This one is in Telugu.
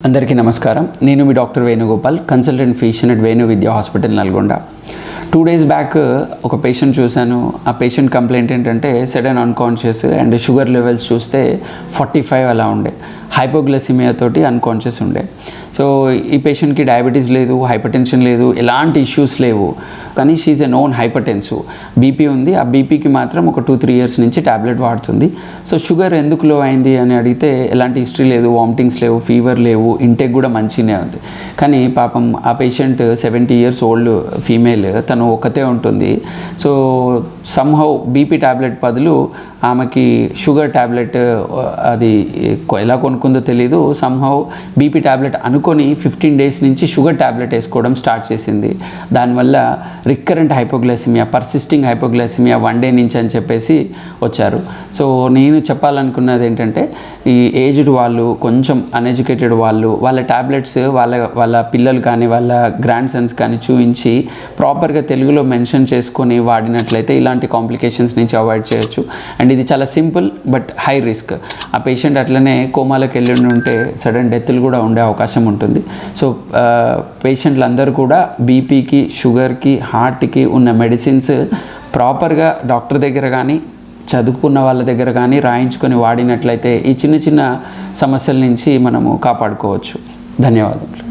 అందరికీ నమస్కారం. నేను మీ doctor Venugopal, consultant physician at Venu Vidya hospital Nalgonda. 2 days back ఒక పేషెంట్ చూశాను. ఆ పేషెంట్ కంప్లైంట్ ఏంటంటే sudden unconscious and sugar levels చూస్తే 45 అలా ఉండే, హైపోగ్లైసిమియా తోటి అన్కాన్షియస్ ఉండే. సో ఈ పేషెంట్కి డయాబెటీస్ లేదు, హైపర్ టెన్షన్ లేదు, ఎలాంటి ఇష్యూస్ లేవు, కానీ she's a known hypertensive. BP ఉంది, ఆ బీపీకి మాత్రం ఒక 2-3 years నుంచి ట్యాబ్లెట్ వాడుతుంది. సో షుగర్ ఎందుకు లో అయింది అని అడిగితే ఎలాంటి హిస్టరీ లేదు, వామిటింగ్స్ లేవు, ఫీవర్ లేవు, ఇంటేక్ కూడా మంచిగానే ఉంది. కానీ పాపం ఆ పేషెంట్ 70 years ఓల్డ్ ఫీమేల్, తను ఒకతే ఉంటుంది. సో సమ్హౌ బీపీ ట్యాబ్లెట్ బదులు ఆమెకి షుగర్ ట్యాబ్లెట్ అది ఎలా కొనుక్కుందో తెలీదు, సమ్హౌ బీపీ ట్యాబ్లెట్ అనుకొని 15 days నుంచి షుగర్ ట్యాబ్లెట్ వేసుకోవడం స్టార్ట్ చేసింది. దానివల్ల recurrent hypoglycaemia, persisting hypoglycaemia 1 day నుంచి అని చెప్పేసి వచ్చారు. సో నేను చెప్పాలనుకున్నది ఏంటంటే, ఈ ఏజ్డ్ వాళ్ళు, కొంచెం అన్ఎడ్యుకేటెడ్ వాళ్ళు, వాళ్ళ ట్యాబ్లెట్స్ వాళ్ళ పిల్లలు కానీ వాళ్ళ గ్రాండ్ సన్స్ కానీ చూపించి ప్రాపర్గా తెలుగులో మెన్షన్ చేసుకొని వాడినట్లయితే ఇలాంటి కాంప్లికేషన్స్ నుంచి అవాయిడ్ చేయొచ్చు. అండ్ ఇది చాలా సింపుల్ బట్ హై రిస్క్. ఆ పేషెంట్ అట్లనే కోమాలోకి వెళ్ళి ఉంటే సడన్ డెత్లు కూడా ఉండే అవకాశం ఉంటుంది. సో పేషెంట్లందరూ కూడా బీపీకి, షుగర్కి, హార్ట్కి ఉన్న మెడిసిన్స్ ప్రాపర్గా డాక్టర్ దగ్గర కానీ చదువుకున్న వాళ్ళ దగ్గర కానీ రాయించుకొని వాడినట్లయితే ఈ చిన్న చిన్న సమస్యల నుంచి మనము కాపాడుకోవచ్చు. ధన్యవాదాలు.